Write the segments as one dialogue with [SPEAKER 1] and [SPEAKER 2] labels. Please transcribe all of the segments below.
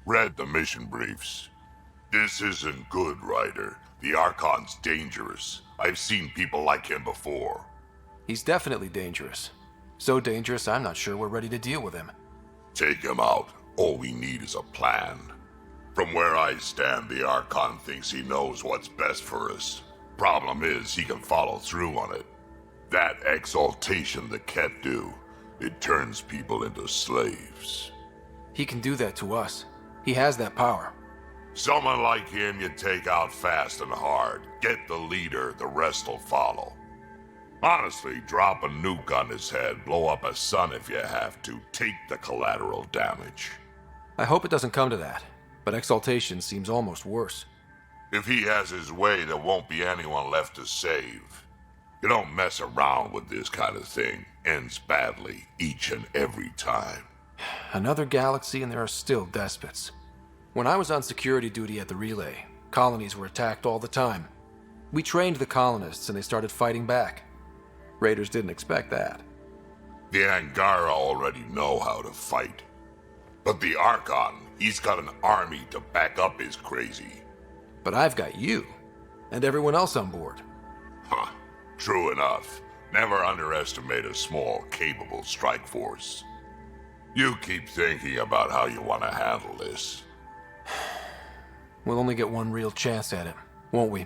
[SPEAKER 1] Read the mission briefs. This isn't good, Ryder. The Archon's dangerous. I've seen people like him before.
[SPEAKER 2] He's definitely dangerous. So dangerous, I'm not sure we're ready to deal with him.
[SPEAKER 1] Take him out. All we need is a plan. From where I stand, the Archon thinks he knows what's best for us. Problem is, he can follow through on it. That exaltation the Ket do, it turns people into slaves.
[SPEAKER 2] He can do that to us. He has that power.
[SPEAKER 1] Someone like him you take out fast and hard. Get the leader, the rest will follow. Honestly, drop a nuke on his head, blow up a sun if you have to. Take the collateral damage.
[SPEAKER 2] I hope it doesn't come to that, but exaltation seems almost worse.
[SPEAKER 1] If he has his way, there won't be anyone left to save. You don't mess around with this kind of thing. Ends badly, each and every time.
[SPEAKER 2] Another galaxy and there are still despots. When I was on security duty at the relay, colonies were attacked all the time. We trained the colonists and they started fighting back. Raiders didn't expect that.
[SPEAKER 1] The Angara already know how to fight. But the Archon, he's got an army to back up his crazy.
[SPEAKER 2] But I've got you, and everyone else on board.
[SPEAKER 1] Huh, true enough. Never underestimate a small, capable strike force. You keep thinking about how you want to handle this.
[SPEAKER 2] We'll only get one real chance at it, won't we?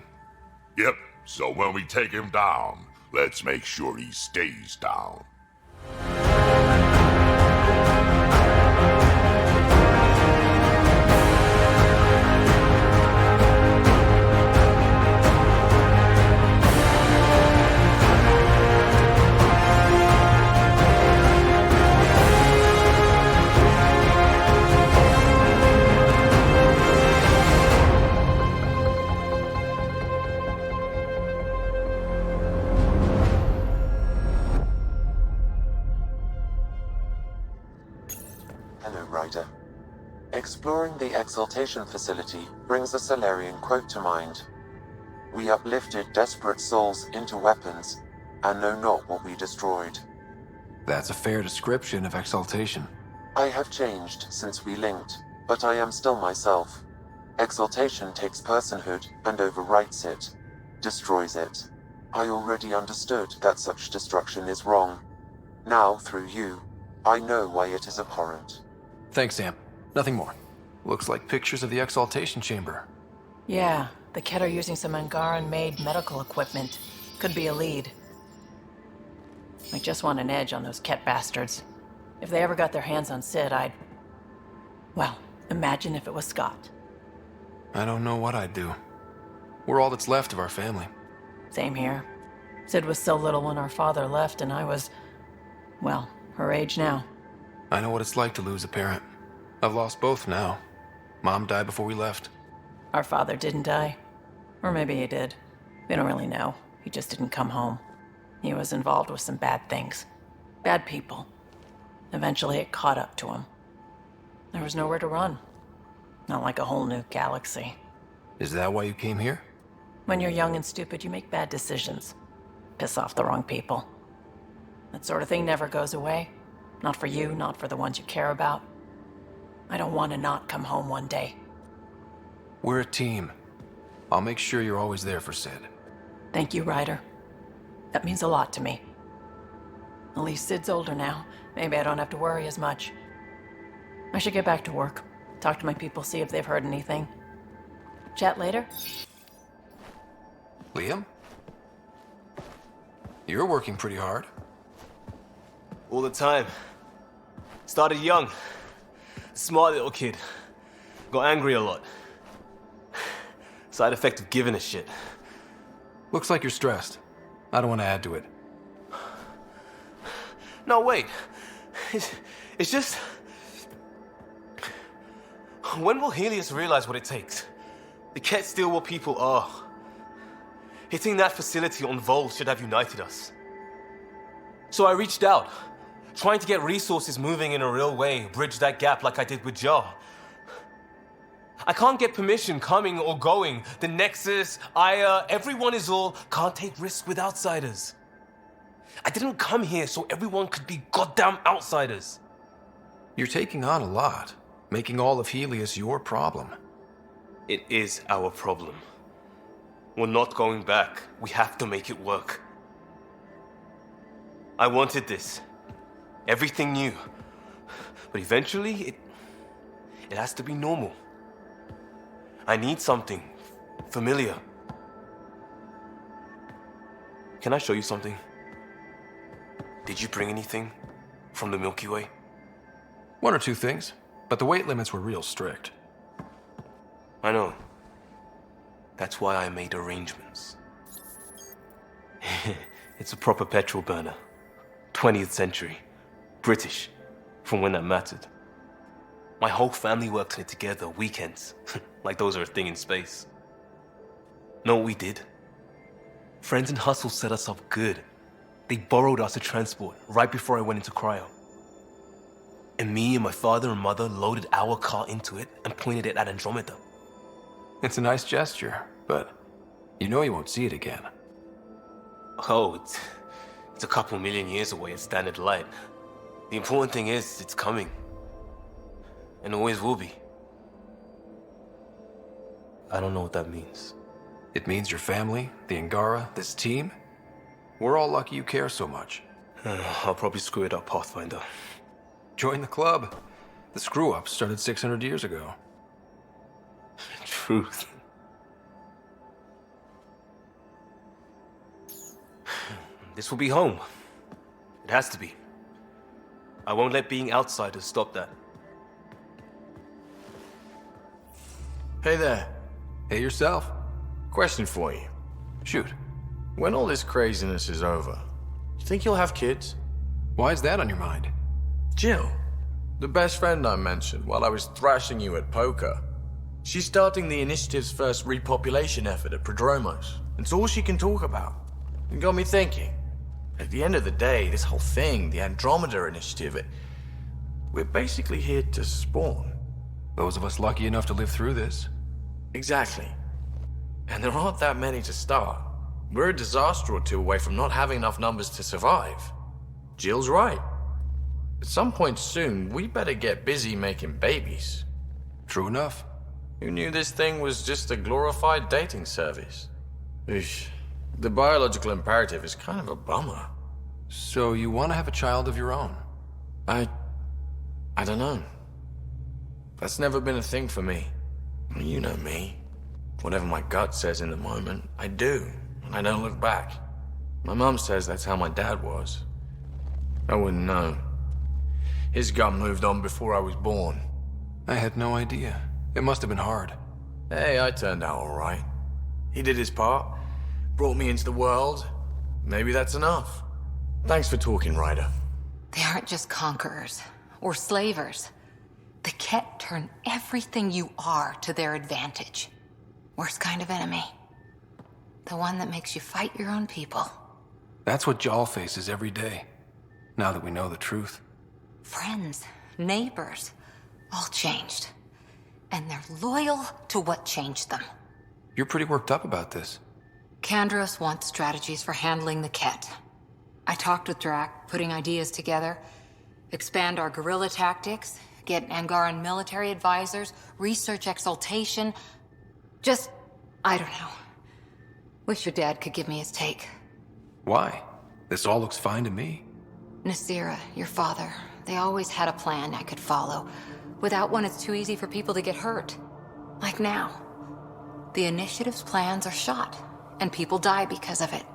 [SPEAKER 1] Yep, so when we take him down, let's make sure he stays down.
[SPEAKER 3] Ryder. Exploring the exaltation facility brings a Salarian quote to mind. We uplifted desperate souls into weapons, and know not what we destroyed.
[SPEAKER 2] That's a fair description of exaltation.
[SPEAKER 3] I have changed since we linked, but I am still myself. Exaltation takes personhood and overwrites it, destroys it. I already understood that such destruction is wrong. Now, through you, I know why it is abhorrent.
[SPEAKER 2] Thanks, Sam. Nothing more. Looks like pictures of the exaltation chamber.
[SPEAKER 4] Yeah, the Ket are using some Angaran-made medical equipment. Could be a lead. I just want an edge on those Ket bastards. If they ever got their hands on Sid, well, imagine if it was Scott.
[SPEAKER 2] I don't know what I'd do. We're all that's left of our family.
[SPEAKER 4] Same here. Sid was so little when our father left, and I was, well, her age now.
[SPEAKER 2] I know what it's like to lose a parent. I've lost both now. Mom died before we left.
[SPEAKER 4] Our father didn't die. Or maybe he did. We don't really know. He just didn't come home. He was involved with some bad things. Bad people. Eventually it caught up to him. There was nowhere to run. Not like a whole new galaxy.
[SPEAKER 2] Is that why you came here?
[SPEAKER 4] When you're young and stupid, you make bad decisions. Piss off the wrong people. That sort of thing never goes away. Not for you, not for the ones you care about. I don't want to not come home one day.
[SPEAKER 2] We're a team. I'll make sure you're always there for Sid.
[SPEAKER 4] Thank you, Ryder. That means a lot to me. At least Sid's older now. Maybe I don't have to worry as much. I should get back to work. Talk to my people, see if they've heard anything. Chat later?
[SPEAKER 2] Liam? You're working pretty hard.
[SPEAKER 5] All the time. Started young. Smart little kid. Got angry a lot. Side effect of giving a shit.
[SPEAKER 2] Looks like you're stressed. I don't want to add to it.
[SPEAKER 5] No, wait. It's just... When will Helios realize what it takes? The Ket still what people are. Hitting that facility on Vol should have united us. So I reached out, trying to get resources moving in a real way, bridge that gap like I did with Jar. I can't get permission coming or going. The Nexus, Aya, everyone is all, can't take risks with outsiders. I didn't come here so everyone could be goddamn outsiders.
[SPEAKER 2] You're taking on a lot. making all of Helios your problem.
[SPEAKER 5] It is our problem. We're not going back. We have to make it work. I wanted this. Everything new. But eventually, it has to be normal. I need something familiar. Can I show you something? Did you bring anything from the Milky Way?
[SPEAKER 2] One or two things, but the weight limits were real strict.
[SPEAKER 5] I know. That's why I made arrangements. It's a proper petrol burner. 20th century. British. From when that mattered. My whole family worked on it together, weekends. Like those are a thing in space. Know what we did? Friends and Hustle set us up good. They borrowed us to transport right before I went into cryo. And me and my father and mother loaded our car into it and pointed it at Andromeda.
[SPEAKER 2] It's a nice gesture, but you know you won't see it again.
[SPEAKER 5] Oh, it's a couple million years away at standard light. The important thing is, it's coming. And always will be. I don't know what that means.
[SPEAKER 2] It means your family, the Angara, this team. We're all lucky you care so much.
[SPEAKER 5] I'll probably screw it up, Pathfinder.
[SPEAKER 2] Join the club. The screw-up started 600 years ago.
[SPEAKER 5] Truth. This will be home. It has to be. I won't let being outsiders stop that.
[SPEAKER 6] Hey there.
[SPEAKER 2] Hey yourself.
[SPEAKER 6] Question for you.
[SPEAKER 2] Shoot.
[SPEAKER 6] When all this craziness is over, you think you'll have kids?
[SPEAKER 2] Why is that on your mind?
[SPEAKER 6] Jill, the best friend I mentioned while I was thrashing you at poker. She's starting the Initiative's first repopulation effort at Prodromos. It's all she can talk about. It got me thinking. At the end of the day, this whole thing, the Andromeda Initiative, we're basically here to spawn.
[SPEAKER 2] Those of us lucky enough to live through this.
[SPEAKER 6] Exactly. And there aren't that many to start. We're a disaster or two away from not having enough numbers to survive. Jill's right. At some point soon, we better get busy making babies.
[SPEAKER 2] True enough.
[SPEAKER 6] Who knew this thing was just a glorified dating service? Eesh. The biological imperative is kind of a bummer.
[SPEAKER 2] So you want to have a child of your own?
[SPEAKER 6] I don't know. That's never been a thing for me. You know me. Whatever my gut says in the moment, I do, and I don't look back. My mom says that's how my dad was. I wouldn't know. His gut moved on before I was born.
[SPEAKER 2] I had no idea. It must have been hard.
[SPEAKER 6] Hey, I turned out all right. He did his part, brought me into the world. Maybe that's enough. Thanks for talking, Ryder.
[SPEAKER 7] They aren't just conquerors or slavers. The Ket turn everything you are to their advantage. Worst kind of enemy. The one that makes you fight your own people.
[SPEAKER 2] That's what Jal faces every day, now that we know the truth.
[SPEAKER 7] Friends, neighbors, all changed. And they're loyal to what changed them.
[SPEAKER 2] You're pretty worked up about this.
[SPEAKER 7] Kandros wants strategies for handling the Ket. I talked with Drac, putting ideas together. Expand our guerrilla tactics, get Angaran military advisors, research exaltation. Just, I don't know. Wish your dad could give me his take.
[SPEAKER 2] Why? This all looks fine to me.
[SPEAKER 7] Nasira, your father, they always had a plan I could follow. Without one, it's too easy for people to get hurt. Like now. The Initiative's plans are shot, and people die because of it.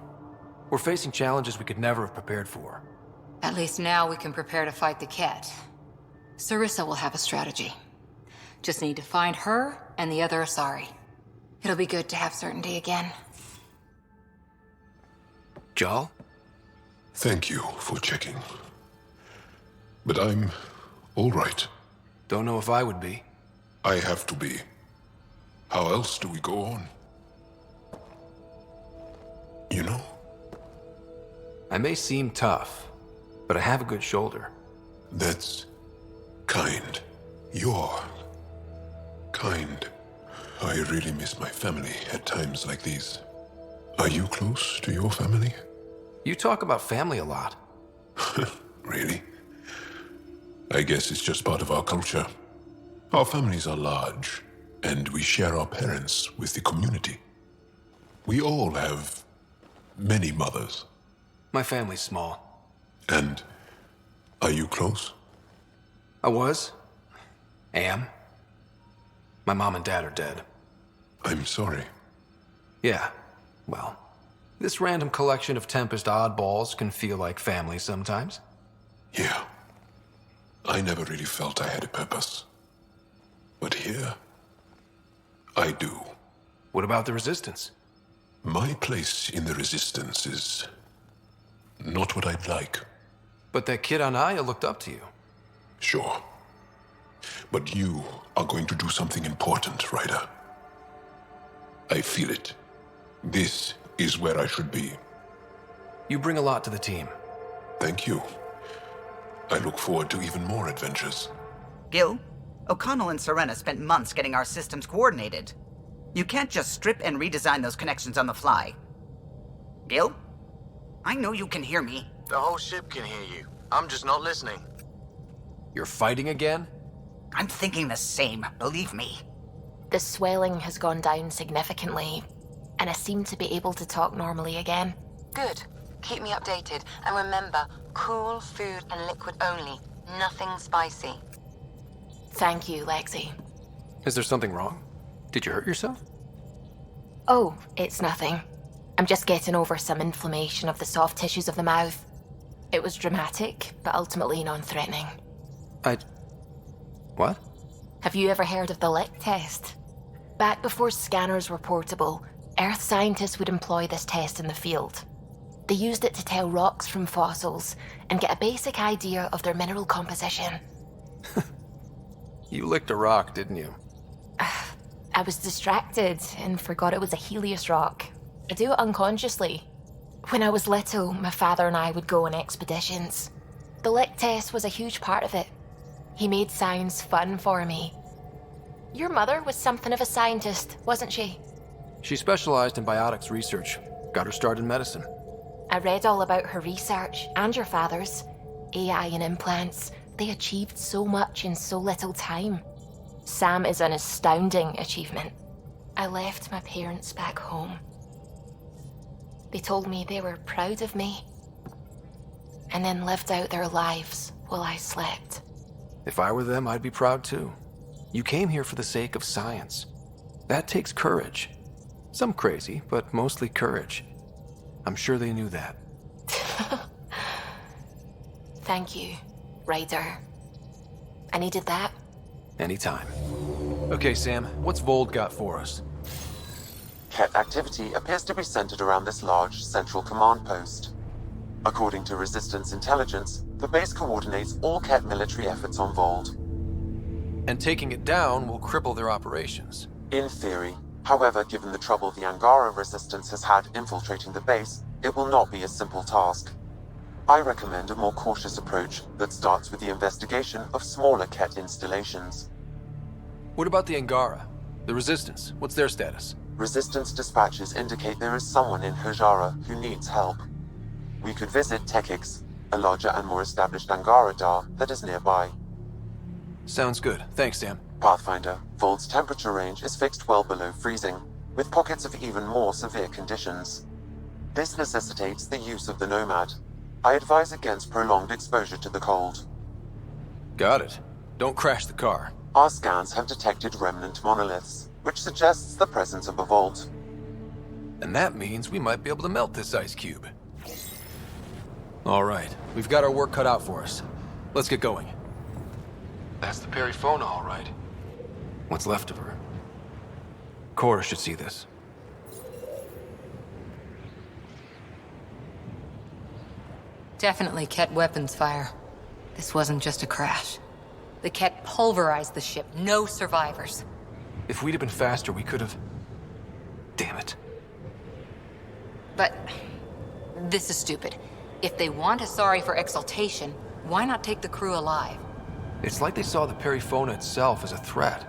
[SPEAKER 2] We're facing challenges we could never have prepared for.
[SPEAKER 7] At least now we can prepare to fight the Ket. Sarissa will have a strategy. Just need to find her and the other Asari. It'll be good to have certainty again.
[SPEAKER 2] Jal?
[SPEAKER 8] Thank you for checking. But I'm all right.
[SPEAKER 2] Don't know if I would be.
[SPEAKER 8] I have to be. How else do we go on? You know?
[SPEAKER 2] I may seem tough, but I have a good shoulder.
[SPEAKER 8] That's kind. You're kind. I really miss my family at times like these. Are you close to your family?
[SPEAKER 2] You talk about family a lot.
[SPEAKER 8] Really? I guess it's just part of our culture. Our families are large, and we share our parents with the community. We all have many mothers.
[SPEAKER 2] My family's small.
[SPEAKER 8] And are you close?
[SPEAKER 2] I was. Am. My mom and dad are dead.
[SPEAKER 8] I'm sorry.
[SPEAKER 2] Yeah, well, this random collection of Tempest oddballs can feel like family sometimes.
[SPEAKER 8] Yeah. I never really felt I had a purpose. But here, I do.
[SPEAKER 2] What about the Resistance?
[SPEAKER 8] My place in the Resistance is not what I'd like.
[SPEAKER 2] But that kid on Aya looked up to you.
[SPEAKER 8] Sure. But you are going to do something important, Ryder. I feel it. This is where I should be.
[SPEAKER 2] You bring a lot to the team.
[SPEAKER 8] Thank you. I look forward to even more adventures.
[SPEAKER 9] Gil, O'Connell and Serena spent months getting our systems coordinated. You can't just strip and redesign those connections on the fly. Gil? I know you can hear me.
[SPEAKER 6] The whole ship can hear you. I'm just not listening.
[SPEAKER 2] You're fighting again?
[SPEAKER 9] I'm thinking the same, believe me.
[SPEAKER 10] The swelling has gone down significantly, and I seem to be able to talk normally again.
[SPEAKER 11] Good. Keep me updated. And remember, cool food and liquid only. Nothing spicy.
[SPEAKER 10] Thank you, Lexi.
[SPEAKER 2] Is there something wrong? Did you hurt yourself?
[SPEAKER 10] Oh, it's nothing. I'm just getting over some inflammation of the soft tissues of the mouth. It was dramatic, but ultimately non-threatening.
[SPEAKER 2] What?
[SPEAKER 10] Have you ever heard of the lick test? Back before scanners were portable, Earth scientists would employ this test in the field. They used it to tell rocks from fossils and get a basic idea of their mineral composition.
[SPEAKER 2] You licked a rock, didn't you?
[SPEAKER 10] I was distracted and forgot it was a Helios rock. I do it unconsciously. When I was little, my father and I would go on expeditions. The lick test was a huge part of it. He made science fun for me. Your mother was something of a scientist, wasn't she?
[SPEAKER 2] She specialized in biotics research. Got her start in medicine.
[SPEAKER 10] I read all about her research, and your father's. AI and implants. They achieved so much in so little time. Sam is an astounding achievement. I left my parents back home. They told me they were proud of me, and then lived out their lives while I slept.
[SPEAKER 2] If I were them, I'd be proud too. You came here for the sake of science. That takes courage. Some crazy, but mostly courage. I'm sure they knew that.
[SPEAKER 10] Thank you, Ryder. I needed that.
[SPEAKER 2] Anytime. Okay, Sam, what's Vold got for us?
[SPEAKER 3] Ket activity appears to be centered around this large central command post. According to Resistance intelligence, the base coordinates all Ket military efforts on Vold.
[SPEAKER 2] And taking it down will cripple their operations.
[SPEAKER 3] In theory. However, given the trouble the Angara Resistance has had infiltrating the base, it will not be a simple task. I recommend a more cautious approach that starts with the investigation of smaller Ket installations.
[SPEAKER 2] What about the Angara? The Resistance, what's their status?
[SPEAKER 3] Resistance dispatches indicate there is someone in Hojara who needs help. We could visit Tekix, a larger and more established Angara Dar that is nearby.
[SPEAKER 2] Sounds good. Thanks, Sam.
[SPEAKER 3] Pathfinder, Vold's temperature range is fixed well below freezing, with pockets of even more severe conditions. This necessitates the use of the Nomad. I advise against prolonged exposure to the cold.
[SPEAKER 2] Got it. Don't crash the car.
[SPEAKER 3] Our scans have detected remnant monoliths, which suggests the presence of a vault.
[SPEAKER 2] And that means we might be able to melt this ice cube. All right, we've got our work cut out for us. Let's get going. That's the Perifona, all right. What's left of her? Cora should see this.
[SPEAKER 7] Definitely Ket weapons fire. This wasn't just a crash. The Ket pulverized the ship. No survivors.
[SPEAKER 2] If we'd have been faster, we could have... Damn it.
[SPEAKER 7] But this is stupid. If they want a sorry for exaltation, why not take the crew alive?
[SPEAKER 2] It's like they saw the Perifona itself as a threat.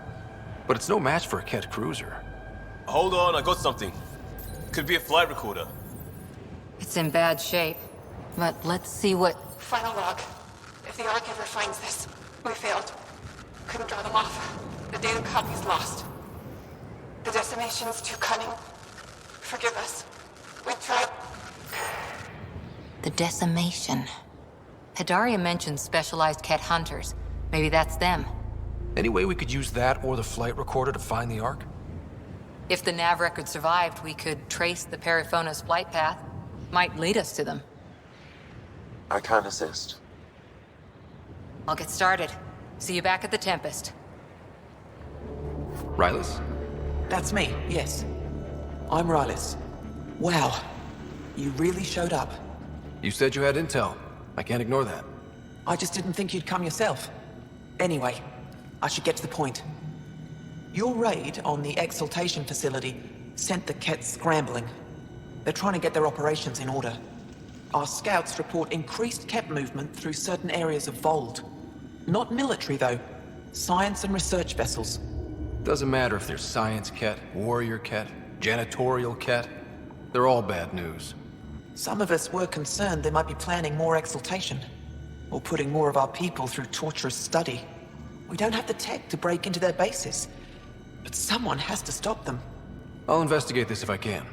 [SPEAKER 2] But it's no match for a Ket cruiser.
[SPEAKER 5] Hold on, I got something. Could be a flight recorder.
[SPEAKER 7] It's in bad shape. But let's see what...
[SPEAKER 12] Final log. If the Ark ever finds this, we failed. Couldn't draw them off. The data copy's lost. The decimation's too cunning. Forgive us. We tried.
[SPEAKER 7] The decimation. Hidaria mentioned specialized Ket hunters. Maybe that's them.
[SPEAKER 2] Any way we could use that or the flight recorder to find the Ark?
[SPEAKER 7] If the nav record survived, we could trace the Periphona's flight path. Might lead us to them.
[SPEAKER 3] I can assist.
[SPEAKER 7] I'll get started. See you back at the Tempest.
[SPEAKER 2] Rylus?
[SPEAKER 13] That's me, yes. I'm Rylus. Wow. You really showed up.
[SPEAKER 2] You said you had intel. I can't ignore that.
[SPEAKER 13] I just didn't think you'd come yourself. Anyway, I should get to the point. Your raid on the exaltation facility sent the Kets scrambling. They're trying to get their operations in order. Our scouts report increased Ket movement through certain areas of Vold. Not military, though. Science and research vessels.
[SPEAKER 2] Doesn't matter if they're science Ket, warrior Ket, janitorial Ket. They're all bad news.
[SPEAKER 13] Some of us were concerned they might be planning more exaltation. Or putting more of our people through torturous study. We don't have the tech to break into their bases. But someone has to stop them.
[SPEAKER 2] I'll investigate this if I can.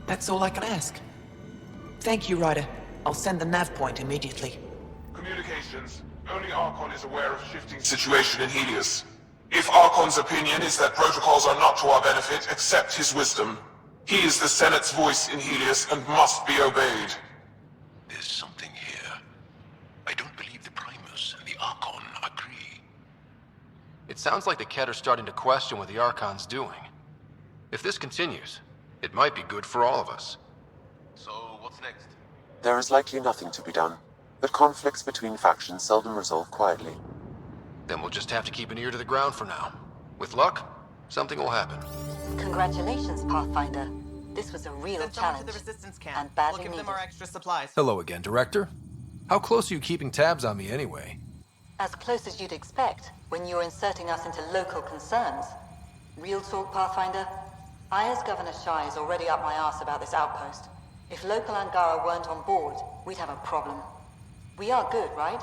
[SPEAKER 13] That's all I can ask. Thank you, Ryder. I'll send the nav point immediately.
[SPEAKER 14] Communications. Only Archon is aware of shifting situation in Helios. If Archon's opinion is that protocols are not to our benefit, accept his wisdom. He is the Senate's voice in Helios and must be obeyed.
[SPEAKER 8] There's something here. I don't believe the Primus and the Archon agree.
[SPEAKER 2] It sounds like the Ket are starting to question what the Archon's doing. If this continues, it might be good for all of us.
[SPEAKER 5] So, what's next?
[SPEAKER 3] There is likely nothing to be done, but conflicts between factions seldom resolve quietly.
[SPEAKER 2] Then we'll just have to keep an ear to the ground for now. With luck, something will happen.
[SPEAKER 11] Congratulations, Pathfinder. This was a real challenge.
[SPEAKER 15] To the resistance camp.
[SPEAKER 11] And badly
[SPEAKER 15] We'll give them
[SPEAKER 11] needed.
[SPEAKER 15] our extra supplies.
[SPEAKER 2] Hello again, Director. How close are you keeping tabs on me anyway?
[SPEAKER 11] As close as you'd expect when you're inserting us into local concerns. Real talk, Pathfinder? I, as Governor Shai, is already up my arse about this outpost. If local Angara weren't on board, we'd have a problem. We are good, right?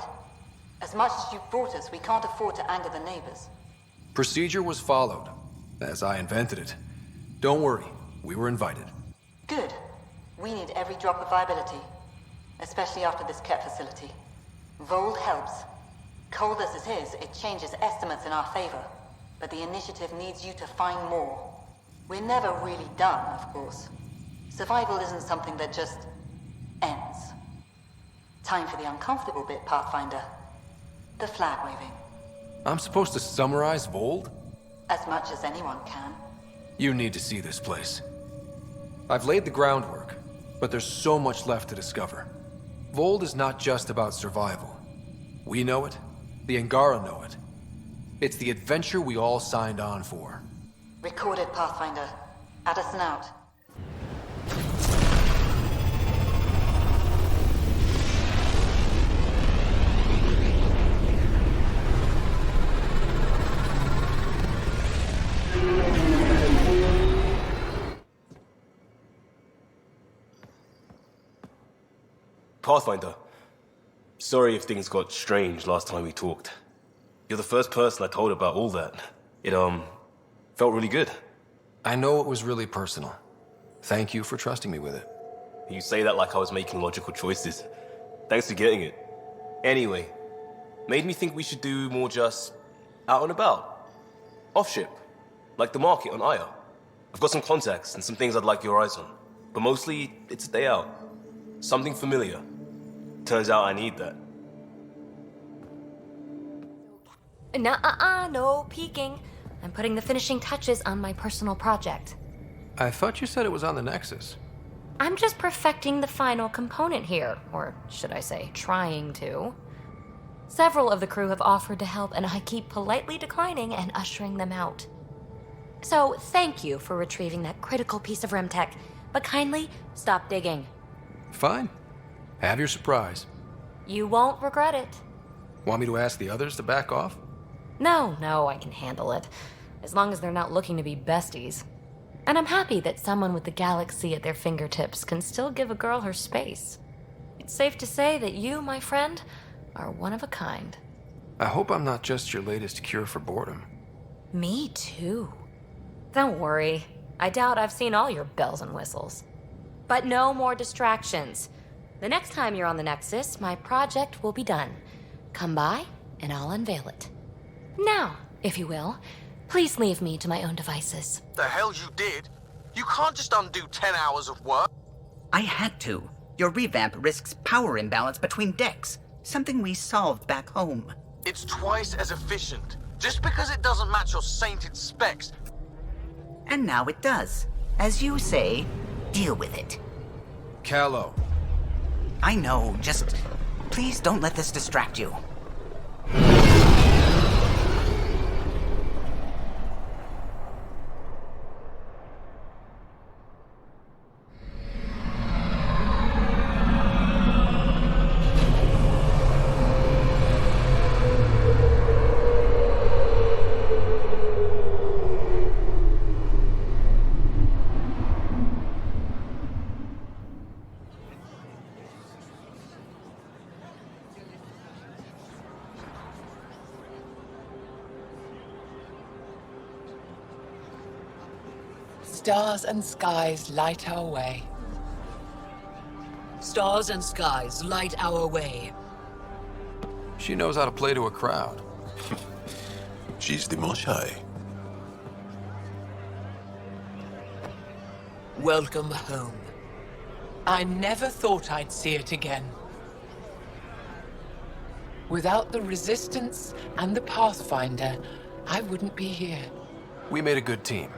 [SPEAKER 11] As much as you've brought us, we can't afford to anger the neighbors.
[SPEAKER 2] Procedure was followed, as I invented it. Don't worry, we were invited.
[SPEAKER 11] Good. We need every drop of viability. Especially after this Ket facility. Vold helps. Cold as it is, it changes estimates in our favor. But the initiative needs you to find more. We're never really done, of course. Survival isn't something that just ends. Time for the uncomfortable bit, Pathfinder. The flag waving.
[SPEAKER 2] I'm supposed to summarize Vold?
[SPEAKER 11] As much as anyone can.
[SPEAKER 2] You need to see this place. I've laid the groundwork, but there's so much left to discover. Vold is not just about survival. We know it. The Angara know it. It's the adventure we all signed on for.
[SPEAKER 11] Recorded, Pathfinder. Addison out.
[SPEAKER 5] Pathfinder. Sorry if things got strange last time we talked. You're the first person I told about all that. It, felt really good.
[SPEAKER 2] I know it was really personal. Thank you for trusting me with it.
[SPEAKER 5] You say that like I was making logical choices. Thanks for getting it. Anyway, made me think we should do more just out and about. Off ship. Like the market on Aya. I've got some contacts and some things I'd like your eyes on. But mostly, it's a day out. Something familiar. Turns out I need that.
[SPEAKER 10] Nuh-uh, no peeking. I'm putting the finishing touches on my personal project.
[SPEAKER 2] I thought you said it was on the Nexus.
[SPEAKER 10] I'm just perfecting the final component here, or should I say, trying to. Several of the crew have offered to help, and I keep politely declining and ushering them out. So, thank you for retrieving that critical piece of Remtech, but kindly stop digging.
[SPEAKER 2] Fine. Have your surprise.
[SPEAKER 10] You won't regret it.
[SPEAKER 2] Want me to ask the others to back off?
[SPEAKER 10] No, I can handle it. As long as they're not looking to be besties. And I'm happy that someone with the galaxy at their fingertips can still give a girl her space. It's safe to say that you, my friend, are one of a kind.
[SPEAKER 2] I hope I'm not just your latest cure for boredom.
[SPEAKER 15] Me too. Don't worry. I doubt I've seen all your bells and whistles. But no more distractions. The next time you're on the Nexus, my project will be done. Come by, and I'll unveil it. Now, if you will, please leave me to my own devices.
[SPEAKER 6] The hell you did? You can't just undo 10 hours of work.
[SPEAKER 9] I had to. Your revamp risks power imbalance between decks, something we solved back home.
[SPEAKER 6] It's twice as efficient. Just because it doesn't match your sainted specs.
[SPEAKER 9] And now it does. As you say, deal with it.
[SPEAKER 2] Callow.
[SPEAKER 9] I know, just please don't let this distract you.
[SPEAKER 13] Stars and skies light our way.
[SPEAKER 16] Stars and skies light our way.
[SPEAKER 2] She knows how to play to a crowd.
[SPEAKER 8] She's the Moshai.
[SPEAKER 16] Welcome home.
[SPEAKER 13] I never thought I'd see it again. Without the Resistance and the Pathfinder, I wouldn't be here.
[SPEAKER 2] We made a good team.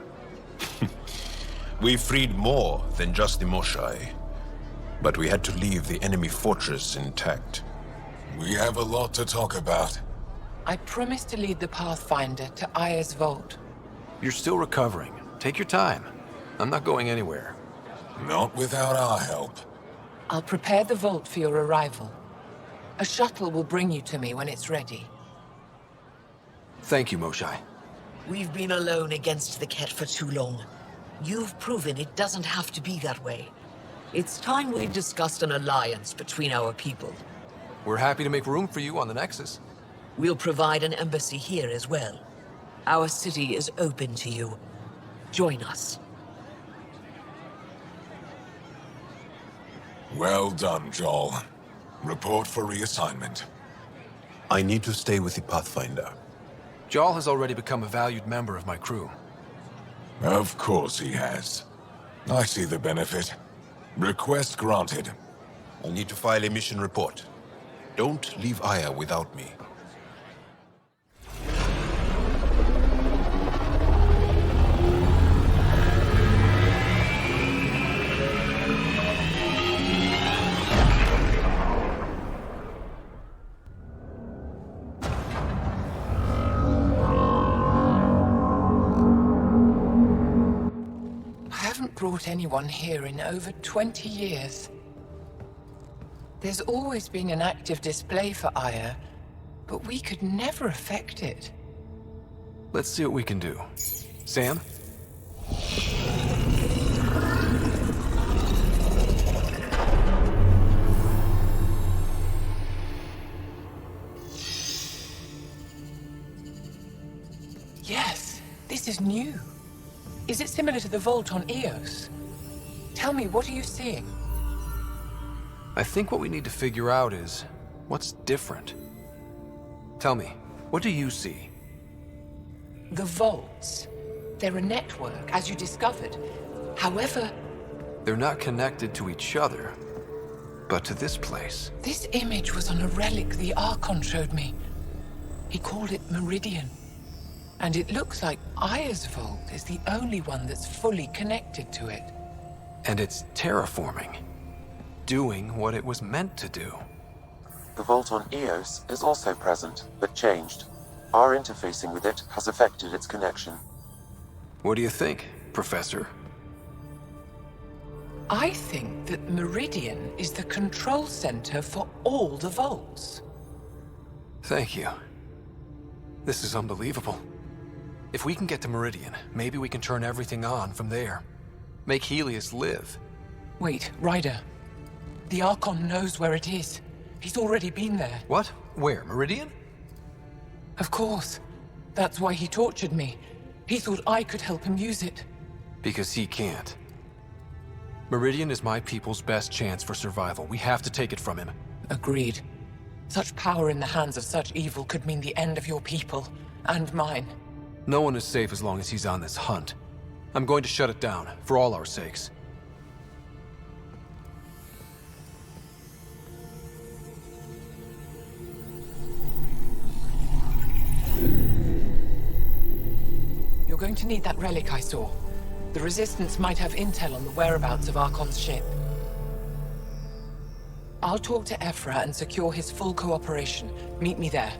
[SPEAKER 8] We freed more than just the Moshai, but we had to leave the enemy fortress intact.
[SPEAKER 14] We have a lot to talk about.
[SPEAKER 13] I promised to lead the Pathfinder to Aya's vault.
[SPEAKER 2] You're still recovering. Take your time. I'm not going anywhere.
[SPEAKER 14] Not without our help.
[SPEAKER 13] I'll prepare the vault for your arrival. A shuttle will bring you to me when it's ready.
[SPEAKER 2] Thank you, Moshai.
[SPEAKER 16] We've been alone against the Ket for too long. You've proven it doesn't have to be that way. It's time we discussed an alliance between our people.
[SPEAKER 2] We're happy to make room for you on the Nexus.
[SPEAKER 16] We'll provide an embassy here as well. Our city is open to you. Join us.
[SPEAKER 14] Well done, Joel. Report for reassignment.
[SPEAKER 8] I need to stay with the Pathfinder.
[SPEAKER 2] Jal has already become a valued member of my crew.
[SPEAKER 14] Of course he has. I see the benefit. Request granted.
[SPEAKER 8] I'll need to file a mission report. Don't leave Aya without me.
[SPEAKER 13] Brought anyone here in over 20 years. There's always been an active display for Aya, but we could never affect it.
[SPEAKER 2] Let's see what we can do. Sam?
[SPEAKER 13] Yes, this is new. Is it similar to the vault on Eos? Tell me, what are you seeing?
[SPEAKER 2] I think what we need to figure out is what's different. Tell me, what do you see?
[SPEAKER 13] The vaults. They're a network, as you discovered. However,
[SPEAKER 2] they're not connected to each other, but to this place.
[SPEAKER 13] This image was on a relic the Archon showed me. He called it Meridian. And it looks like Aya's vault is the only one that's fully connected to it.
[SPEAKER 2] And it's terraforming. Doing what it was meant to do.
[SPEAKER 3] The vault on Eos is also present, but changed. Our interfacing with it has affected its connection.
[SPEAKER 2] What do you think, Professor?
[SPEAKER 13] I think that Meridian is the control center for all the vaults.
[SPEAKER 2] Thank you. This is unbelievable. If we can get to Meridian, maybe we can turn everything on from there. Make Helios live.
[SPEAKER 13] Wait, Ryder. The Archon knows where it is. He's already been there.
[SPEAKER 2] What? Where? Meridian?
[SPEAKER 13] Of course. That's why he tortured me. He thought I could help him use it.
[SPEAKER 2] Because he can't. Meridian is my people's best chance for survival. We have to take it from him.
[SPEAKER 13] Agreed. Such power in the hands of such evil could mean the end of your people, and mine.
[SPEAKER 2] No one is safe as long as he's on this hunt. I'm going to shut it down, for all our sakes.
[SPEAKER 13] You're going to need that relic I saw. The Resistance might have intel on the whereabouts of Archon's ship. I'll talk to Ephra and secure his full cooperation. Meet me there.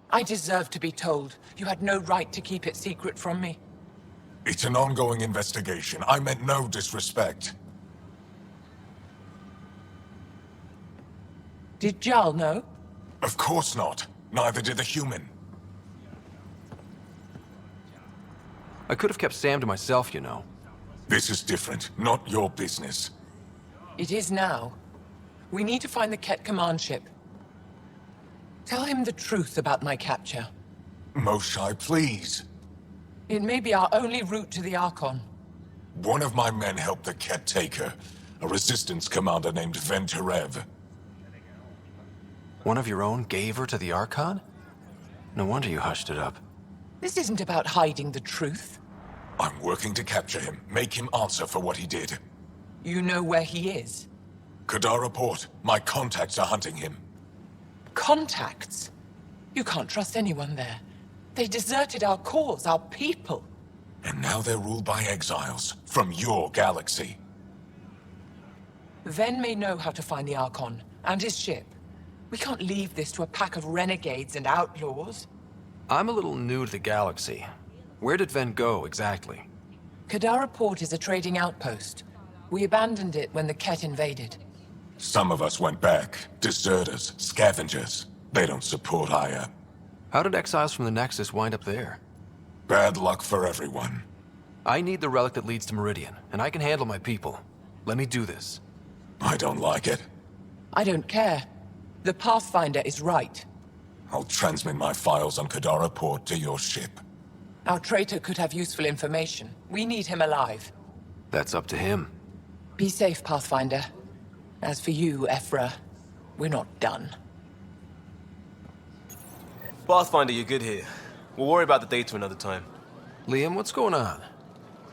[SPEAKER 13] I deserve to be told. You had no right to keep it secret from me.
[SPEAKER 14] It's an ongoing investigation. I meant no disrespect.
[SPEAKER 13] Did Jarl know?
[SPEAKER 14] Of course not. Neither did the human.
[SPEAKER 2] I could have kept Sam to myself, you know.
[SPEAKER 14] This is different. Not your business.
[SPEAKER 13] It is now. We need to find the Ket command ship. Tell him the truth about my capture.
[SPEAKER 14] Moshai, please.
[SPEAKER 13] It may be our only route to the Archon.
[SPEAKER 14] One of my men helped the Ket take her. A Resistance commander named Venturev.
[SPEAKER 2] One of your own gave her to the Archon? No wonder you hushed it up.
[SPEAKER 13] This isn't about hiding the truth.
[SPEAKER 14] I'm working to capture him, make him answer for what he did.
[SPEAKER 13] You know where he is?
[SPEAKER 14] Kadara Port. My contacts are hunting him.
[SPEAKER 13] Contacts? You can't trust anyone there. They deserted our cause, our people.
[SPEAKER 14] And now they're ruled by exiles from your galaxy.
[SPEAKER 13] Ven may know how to find the Archon and his ship. We can't leave this to a pack of renegades and outlaws.
[SPEAKER 2] I'm a little new to the galaxy. Where did Ven go, exactly?
[SPEAKER 13] Kadara Port is a trading outpost. We abandoned it when the Ket invaded.
[SPEAKER 14] Some of us went back. Deserters, scavengers. They don't support Aya.
[SPEAKER 2] How did exiles from the Nexus wind up there?
[SPEAKER 14] Bad luck for everyone.
[SPEAKER 2] I need the relic that leads to Meridian, and I can handle my people. Let me do this.
[SPEAKER 14] I don't like it.
[SPEAKER 13] I don't care. The Pathfinder is right.
[SPEAKER 14] I'll transmit my files on Kadara Port to your ship.
[SPEAKER 13] Our traitor could have useful information. We need him alive.
[SPEAKER 2] That's up to him.
[SPEAKER 13] Be safe, Pathfinder. As for you, Ephra, we're not done.
[SPEAKER 5] Pathfinder, you're good here. We'll worry about the data another time.
[SPEAKER 2] Liam, what's going on?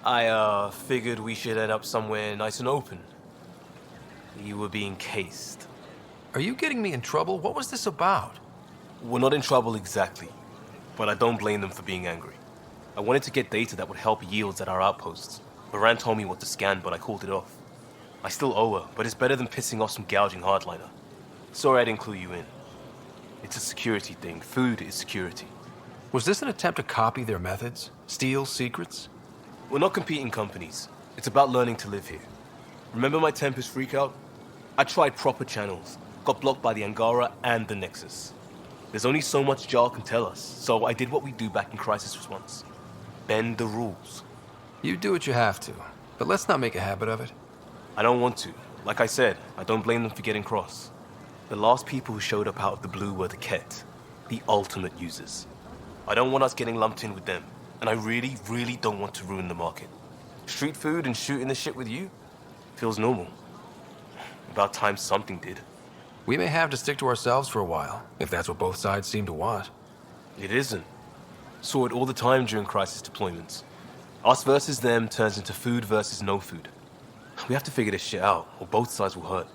[SPEAKER 5] I, figured we should end up somewhere nice and open. You were being cased.
[SPEAKER 2] Are you getting me in trouble? What was this about?
[SPEAKER 5] We're not in trouble exactly, but I don't blame them for being angry. I wanted to get data that would help yields at our outposts. Verand told me what to scan, but I called it off. I still owe her, but it's better than pissing off some gouging hardliner. Sorry I didn't clue you in. It's a security thing. Food is security.
[SPEAKER 2] Was this an attempt to copy their methods? Steal secrets?
[SPEAKER 5] We're not competing companies. It's about learning to live here. Remember my Tempest freakout? I tried proper channels. Got blocked by the Angara and the Nexus. There's only so much Jarl can tell us, so I did what we do back in crisis response. Bend the rules.
[SPEAKER 2] You do what you have to, but let's not make a habit of it.
[SPEAKER 5] I don't want to. Like I said, I don't blame them for getting cross. The last people who showed up out of the blue were the Ket, the ultimate users. I don't want us getting lumped in with them, and I really, really don't want to ruin the market. Street food and shooting the shit with you feels normal. About time something did.
[SPEAKER 2] We may have to stick to ourselves for a while, if that's what both sides seem to want.
[SPEAKER 5] It isn't. Saw it all the time during crisis deployments. Us versus them turns into food versus no food. We have to figure this shit out, or both sides will hurt.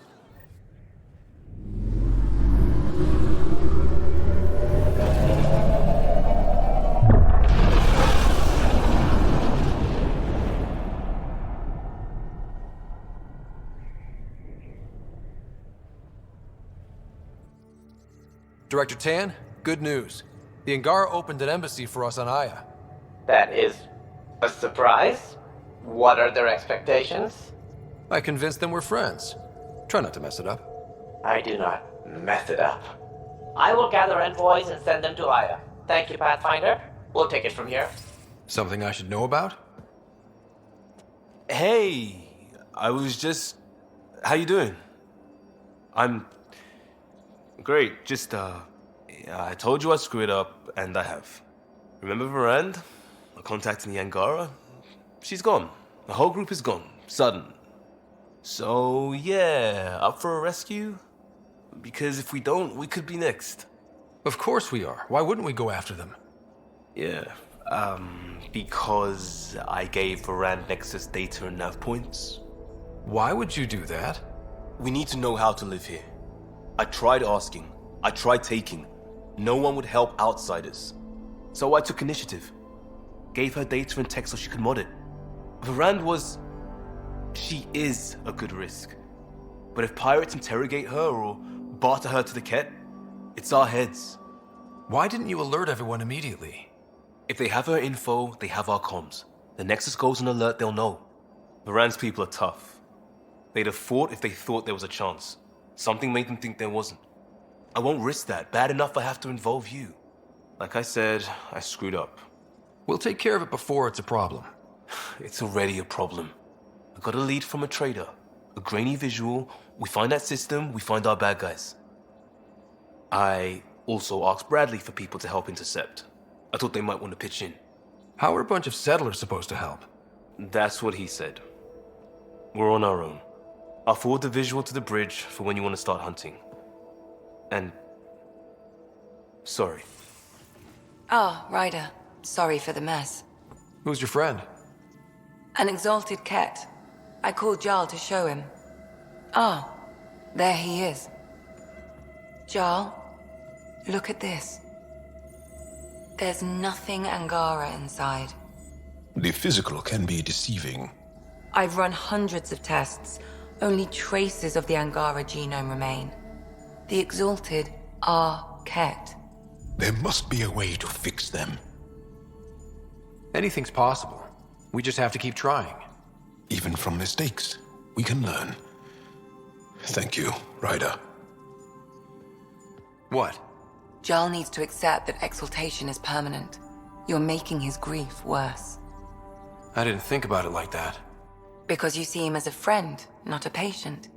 [SPEAKER 2] Director Tan, good news. The Angara opened an embassy for us on Aya.
[SPEAKER 17] That is a surprise? What are their expectations?
[SPEAKER 2] I convinced them we're friends. Try not to mess it up.
[SPEAKER 17] I do not mess it up. I will gather envoys and send them to Aya. Thank you, Pathfinder. We'll take it from here.
[SPEAKER 2] Something I should know about?
[SPEAKER 5] Hey, I was just... How you doing? I'm... Great, just, I told you I'd screw it up, and I have. Remember Verand? I contacted the Angara. She's gone. The whole group is gone. Sudden. So, yeah, up for a rescue? Because if we don't, we could be next.
[SPEAKER 2] Of course we are. Why wouldn't we go after them?
[SPEAKER 5] Yeah, because I gave Verand Nexus data and nav points.
[SPEAKER 2] Why would you do that?
[SPEAKER 5] We need to know how to live here. I tried asking. I tried taking. No one would help outsiders. So I took initiative. Gave her data and tech so she could mod it. Verand was... She is a good risk. But if pirates interrogate her or barter her to the Ket, it's our heads.
[SPEAKER 2] Why didn't you alert everyone immediately?
[SPEAKER 5] If they have her info, they have our comms. The Nexus goes on alert, they'll know. Verand's people are tough. They'd have fought if they thought there was a chance. Something made them think there wasn't. I won't risk that. Bad enough I have to involve you. Like I said, I screwed up.
[SPEAKER 2] We'll take care of it before it's a problem.
[SPEAKER 5] It's already a problem. I got a lead from a trader. A grainy visual. We find that system, we find our bad guys. I also asked Bradley for people to help intercept. I thought they might want to pitch in.
[SPEAKER 2] How are a bunch of settlers supposed to help?
[SPEAKER 5] That's what he said. We're on our own. I'll forward the visual to the bridge for when you want to start hunting. And... sorry.
[SPEAKER 18] Ah, Ryder. Sorry for the mess.
[SPEAKER 2] Who's your friend?
[SPEAKER 18] An exalted Ket. I called Jarl to show him. Ah, there he is. Jarl, look at this. There's nothing Angara inside.
[SPEAKER 8] The physical can be deceiving.
[SPEAKER 18] I've run hundreds of tests. Only traces of the Angara genome remain. The exalted are Ket.
[SPEAKER 8] There must be a way to fix them.
[SPEAKER 2] Anything's possible. We just have to keep trying.
[SPEAKER 8] Even from mistakes, we can learn. Thank you, Ryder.
[SPEAKER 2] What?
[SPEAKER 18] Jarl needs to accept that exaltation is permanent. You're making his grief worse.
[SPEAKER 2] I didn't think about it like that.
[SPEAKER 18] Because you see him as a friend, not a patient.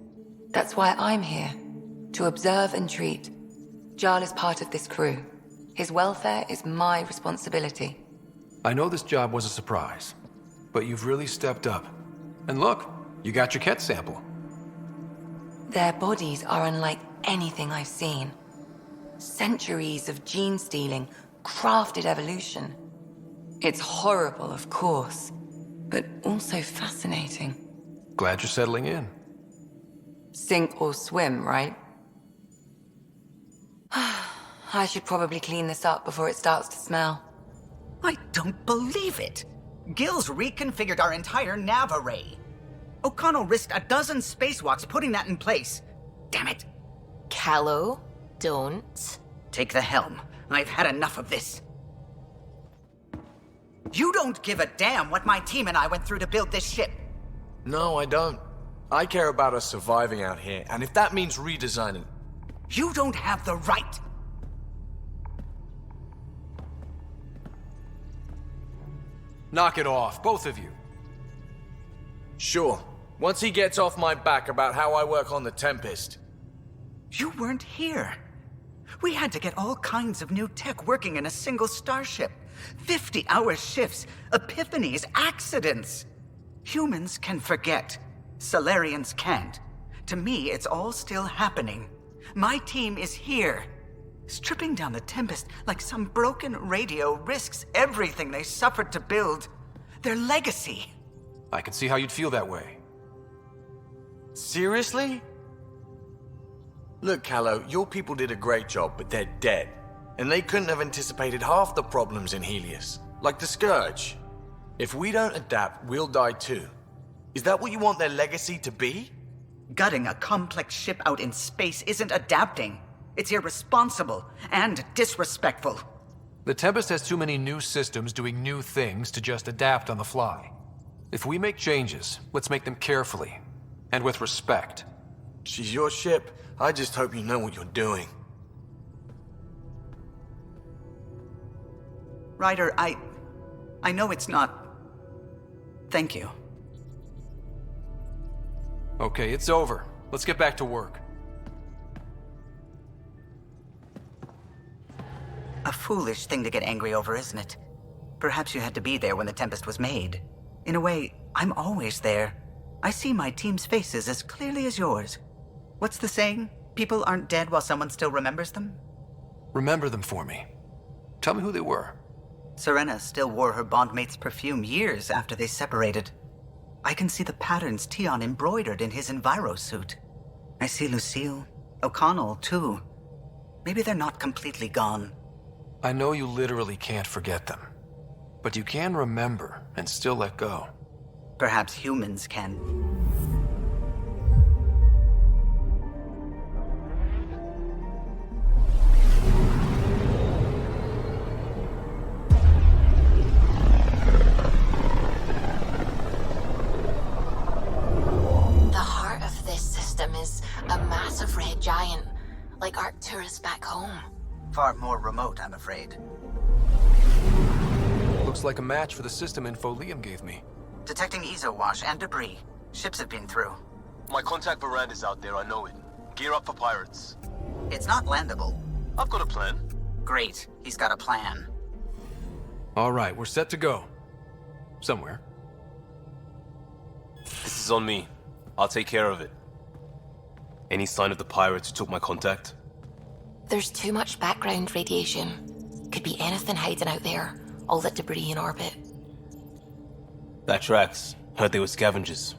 [SPEAKER 18] That's why I'm here. To observe and treat. Jarl is part of this crew. His welfare is my responsibility.
[SPEAKER 2] I know this job was a surprise, but you've really stepped up. And look, you got your Ket sample.
[SPEAKER 18] Their bodies are unlike anything I've seen. Centuries of gene stealing, crafted evolution. It's horrible, of course, but also fascinating.
[SPEAKER 2] Glad you're settling in.
[SPEAKER 18] Sink or swim, right? I should probably clean this up before it starts to smell.
[SPEAKER 9] I don't believe it! Gil's reconfigured our entire nav array. O'Connell risked a dozen spacewalks putting that in place. Damn it.
[SPEAKER 10] Callow, don't.
[SPEAKER 9] Take the helm. I've had enough of this. You don't give a damn what my team and I went through to build this ship.
[SPEAKER 6] No, I don't. I care about us surviving out here, and if that means redesigning...
[SPEAKER 9] You don't have the right.
[SPEAKER 2] Knock it off, both of you.
[SPEAKER 6] Sure. Once he gets off my back about how I work on the Tempest.
[SPEAKER 9] You weren't here. We had to get all kinds of new tech working in a single starship. 50-hour shifts, epiphanies, accidents. Humans can forget. Solarians can't. To me, it's all still happening. My team is here. Stripping down the Tempest like some broken radio risks everything they suffered to build. Their legacy.
[SPEAKER 2] I can see how you'd feel that way.
[SPEAKER 6] Seriously? Look, Callow, your people did a great job, but they're dead. And they couldn't have anticipated half the problems in Helios. Like the Scourge. If we don't adapt, we'll die too. Is that what you want their legacy to be?
[SPEAKER 9] Gutting a complex ship out in space isn't adapting. It's irresponsible and disrespectful.
[SPEAKER 2] The Tempest has too many new systems doing new things to just adapt on the fly. If we make changes, let's make them carefully and with respect.
[SPEAKER 6] She's your ship. I just hope you know what you're doing.
[SPEAKER 9] Ryder, I know it's not... Thank you.
[SPEAKER 2] Okay, it's over. Let's get back to work.
[SPEAKER 9] A foolish thing to get angry over, isn't it? Perhaps you had to be there when the Tempest was made. In a way, I'm always there. I see my team's faces as clearly as yours. What's the saying? People aren't dead while someone still remembers them?
[SPEAKER 2] Remember them for me. Tell me who they were.
[SPEAKER 9] Serena still wore her bondmate's perfume years after they separated. I can see the patterns Tion embroidered in his Enviro suit. I see Lucille, O'Connell, too. Maybe they're not completely gone.
[SPEAKER 2] I know you literally can't forget them, but you can remember and still let go.
[SPEAKER 9] Perhaps humans can.
[SPEAKER 10] The heart of this system is a massive red giant, like Arcturus back home.
[SPEAKER 9] Far more remote, I'm afraid.
[SPEAKER 2] Looks like a match for the system info Liam gave me.
[SPEAKER 9] Detecting ezo wash and debris. Ships have been through.
[SPEAKER 5] My contact Verand is out there, I know it. Gear up for pirates.
[SPEAKER 9] It's not landable.
[SPEAKER 5] I've got a plan.
[SPEAKER 9] Great. He's got a plan.
[SPEAKER 2] All right, we're set to go. Somewhere.
[SPEAKER 5] This is on me. I'll take care of it. Any sign of the pirates who took my contact?
[SPEAKER 10] There's too much background radiation. Could be anything hiding out there. All that debris in orbit.
[SPEAKER 5] That tracks. Heard they were scavengers.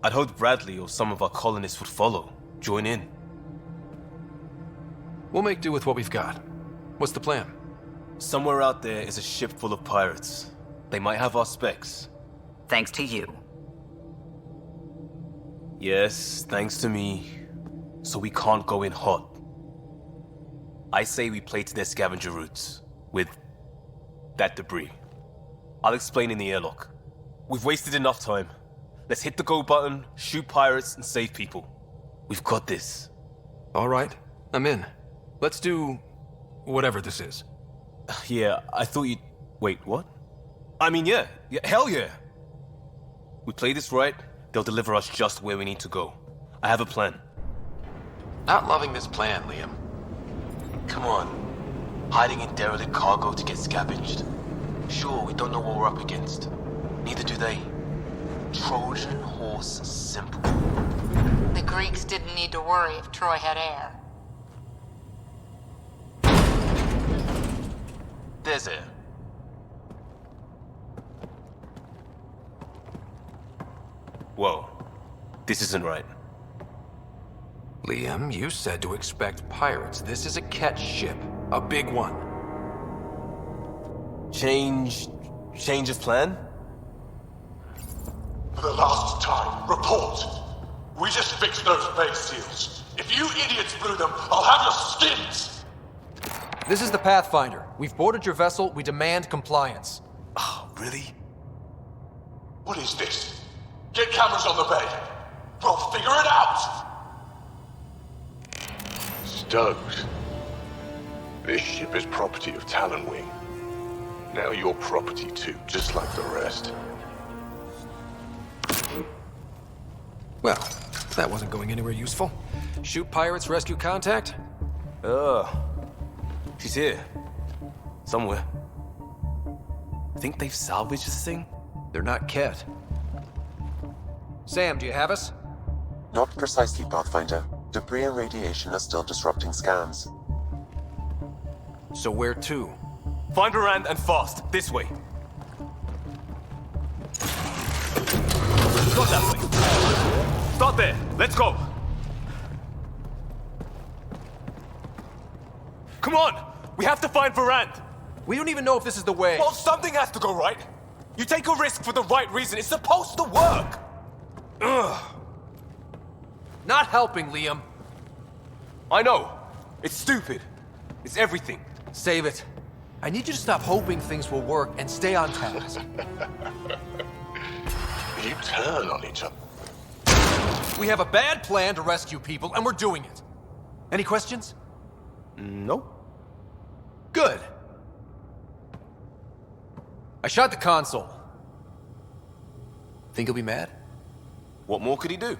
[SPEAKER 5] I'd hoped Bradley or some of our colonists would follow. Join in.
[SPEAKER 2] We'll make do with what we've got. What's the plan?
[SPEAKER 5] Somewhere out there is a ship full of pirates. They might have our specs.
[SPEAKER 9] Thanks to you.
[SPEAKER 5] Yes, thanks to me. So we can't go in hot. I say we play to their scavenger routes. With that debris. I'll explain in the airlock. We've wasted enough time. Let's hit the go button, shoot pirates, and save people. We've got this.
[SPEAKER 2] All right, I'm in. Let's do whatever this is.
[SPEAKER 5] Yeah, I thought you'd... Wait, what? I mean, yeah, hell yeah. We play this right, they'll deliver us just where we need to go. I have a plan.
[SPEAKER 2] Not loving this plan, Liam.
[SPEAKER 5] Come on. Hiding in derelict cargo to get scavenged. Sure, we don't know what we're up against. Neither do they. Trojan horse simple.
[SPEAKER 7] The Greeks didn't need to worry if Troy had air.
[SPEAKER 5] There's air. Whoa. This isn't right.
[SPEAKER 2] Liam, you said to expect pirates. This is a catch ship. A big one.
[SPEAKER 5] Change of plan?
[SPEAKER 14] For the last time, report. We just fixed those bay seals. If you idiots blew them, I'll have your skins!
[SPEAKER 2] This is the Pathfinder. We've boarded your vessel. We demand compliance.
[SPEAKER 5] Oh, really?
[SPEAKER 14] What is this? Get cameras on the bay. We'll figure it out!
[SPEAKER 8] Stoked. This ship is property of Talonwing. Now you're property too, just like the rest.
[SPEAKER 2] Well, that wasn't going anywhere useful. Shoot pirates, rescue contact?
[SPEAKER 5] She's here. Somewhere. Think they've salvaged this thing?
[SPEAKER 2] They're not Ket. Sam, do you have us?
[SPEAKER 3] Not precisely, Pathfinder. Debris and radiation are still disrupting scans.
[SPEAKER 2] So where to?
[SPEAKER 5] Find Verand and fast. This way. Not that way. Start there. Let's go. Come on! We have to find Verand!
[SPEAKER 2] We don't even know if this is the way.
[SPEAKER 5] Well, something has to go right. You take a risk for the right reason. It's supposed to work! Ugh.
[SPEAKER 2] Not helping, Liam.
[SPEAKER 5] I know. It's stupid. It's everything.
[SPEAKER 2] Save it. I need you to stop hoping things will work and stay on task.
[SPEAKER 8] You turn on each other.
[SPEAKER 2] We have a bad plan to rescue people, and we're doing it. Any questions?
[SPEAKER 5] Nope.
[SPEAKER 2] Good. I shot the console. Think he'll be mad?
[SPEAKER 5] What more could he do?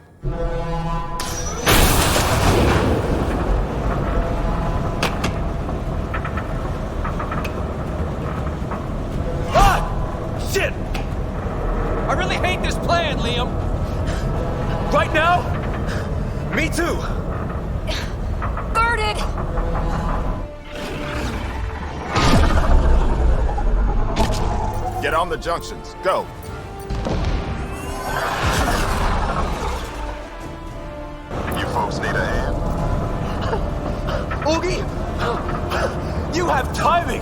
[SPEAKER 2] Ah! Shit! I really hate this plan, Liam. Right now?
[SPEAKER 5] Me too!
[SPEAKER 10] Guarded!
[SPEAKER 19] Get on the junctions. Go. You folks need a hand?
[SPEAKER 5] Augie! You have timing!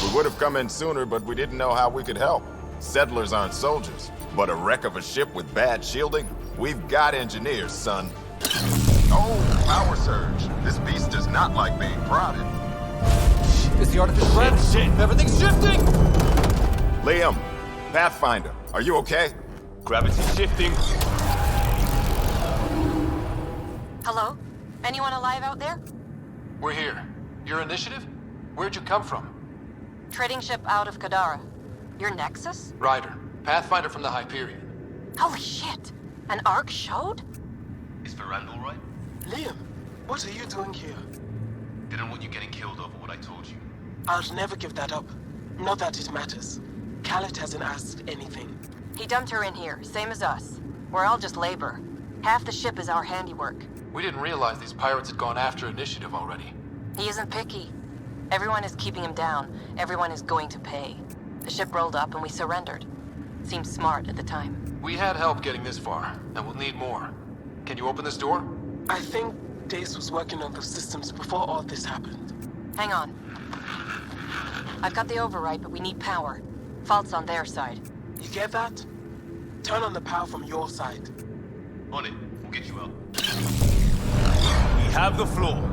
[SPEAKER 19] We would have come in sooner, but we didn't know how we could help. Settlers aren't soldiers, but a wreck of a ship with bad shielding? We've got engineers, son. Oh, power surge. This beast does not like being prodded.
[SPEAKER 2] It's the artificial gravity.
[SPEAKER 5] Shit!
[SPEAKER 2] Everything's shifting!
[SPEAKER 19] Liam, Pathfinder, are you okay?
[SPEAKER 5] Gravity shifting.
[SPEAKER 11] Hello? Anyone alive out there?
[SPEAKER 2] We're here. Your initiative? Where'd you come from?
[SPEAKER 11] Trading ship out of Kadara. Your Nexus?
[SPEAKER 2] Ryder. Pathfinder from the Hyperion.
[SPEAKER 11] Holy shit! An arc showed?
[SPEAKER 5] Is Verand all right?
[SPEAKER 20] Liam, what are you doing here?
[SPEAKER 5] Didn't want you getting killed over what I told you.
[SPEAKER 20] I'll never give that up. Not that it matters. Khaled hasn't asked anything.
[SPEAKER 11] He dumped her in here, same as us. We're all just labor. Half the ship is our handiwork.
[SPEAKER 2] We didn't realize these pirates had gone after Initiative already.
[SPEAKER 11] He isn't picky. Everyone is keeping him down. Everyone is going to pay. The ship rolled up and we surrendered. Seemed smart at the time.
[SPEAKER 2] We had help getting this far, and we'll need more. Can you open this door?
[SPEAKER 20] I think Dace was working on the systems before all this happened.
[SPEAKER 11] Hang on. I've got the override, but we need power. Fault's on their side.
[SPEAKER 20] You get that? Turn on the power from your side.
[SPEAKER 5] On it. We'll get you out. We have the floor.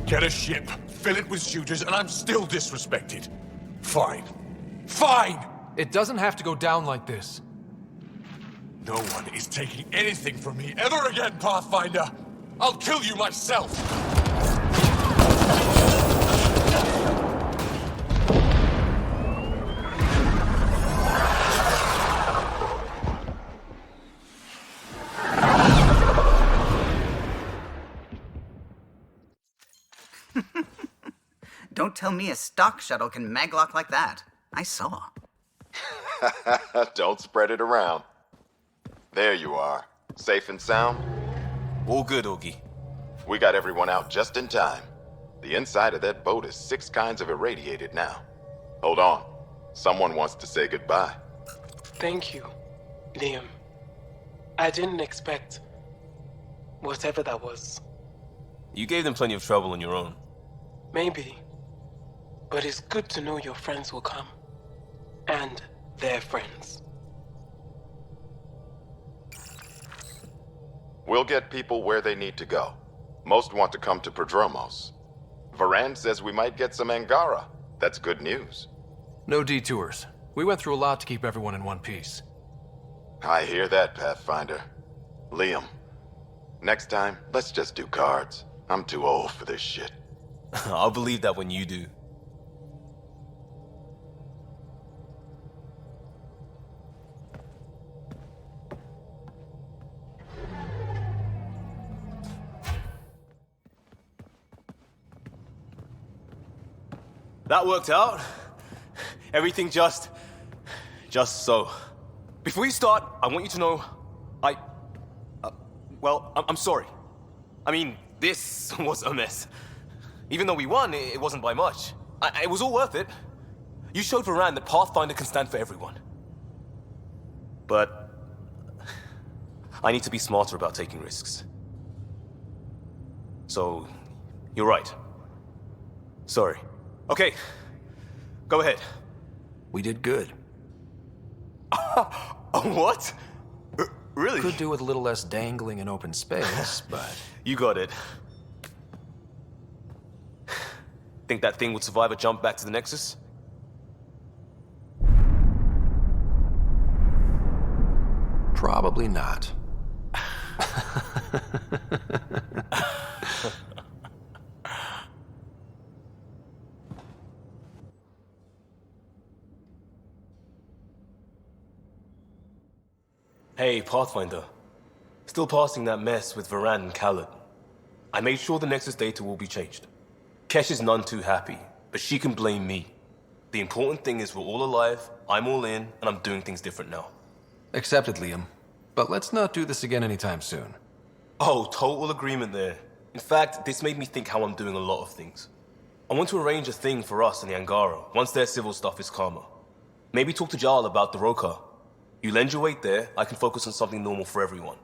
[SPEAKER 14] Get a ship, fill it with shooters, and I'm still disrespected. Fine. Fine!
[SPEAKER 2] It doesn't have to go down like this.
[SPEAKER 14] No one is taking anything from me ever again, Pathfinder! I'll kill you myself!
[SPEAKER 9] Don't tell me a stock shuttle can maglock like that. I saw.
[SPEAKER 19] Don't spread it around. There you are. Safe and sound?
[SPEAKER 5] All good, Augie.
[SPEAKER 19] We got everyone out just in time. The inside of that boat is 6 kinds of irradiated now. Hold on. Someone wants to say goodbye.
[SPEAKER 20] Thank you, Liam. I didn't expect whatever that was.
[SPEAKER 5] You gave them plenty of trouble on your own.
[SPEAKER 20] Maybe. But it's good to know your friends will come. And their friends.
[SPEAKER 19] We'll get people where they need to go. Most want to come to Prodromos. Verand says we might get some angara. That's good news.
[SPEAKER 2] No detours. We went through a lot to keep everyone in one piece.
[SPEAKER 19] I hear that, Pathfinder. Liam, next time, let's just do cards. I'm too old for this shit.
[SPEAKER 5] I'll believe that when you do. That worked out. Everything just so. Before you start, I want you to know, I'm sorry. I mean, this was a mess. Even though we won, it wasn't by much. It was all worth it. You showed Verand that Pathfinder can stand for everyone. But I need to be smarter about taking risks. So, you're right. Sorry. Okay, go ahead.
[SPEAKER 2] We did good.
[SPEAKER 5] What? Really?
[SPEAKER 2] Could do with a little less dangling in open space, but...
[SPEAKER 5] You got it. Think that thing would survive a jump back to the Nexus?
[SPEAKER 2] Probably not.
[SPEAKER 5] Hey, Pathfinder. Still passing that mess with Verand and Khaled. I made sure the Nexus data will be changed. Kesh is none too happy, but she can blame me. The important thing is we're all alive, I'm all in, and I'm doing things different now.
[SPEAKER 2] Accepted, Liam. But let's not do this again anytime soon.
[SPEAKER 5] Oh, total agreement there. In fact, this made me think how I'm doing a lot of things. I want to arrange a thing for us and the Angara once their civil stuff is calmer. Maybe talk to Gael about the Roka. You lend your weight there, I can focus on something normal for everyone.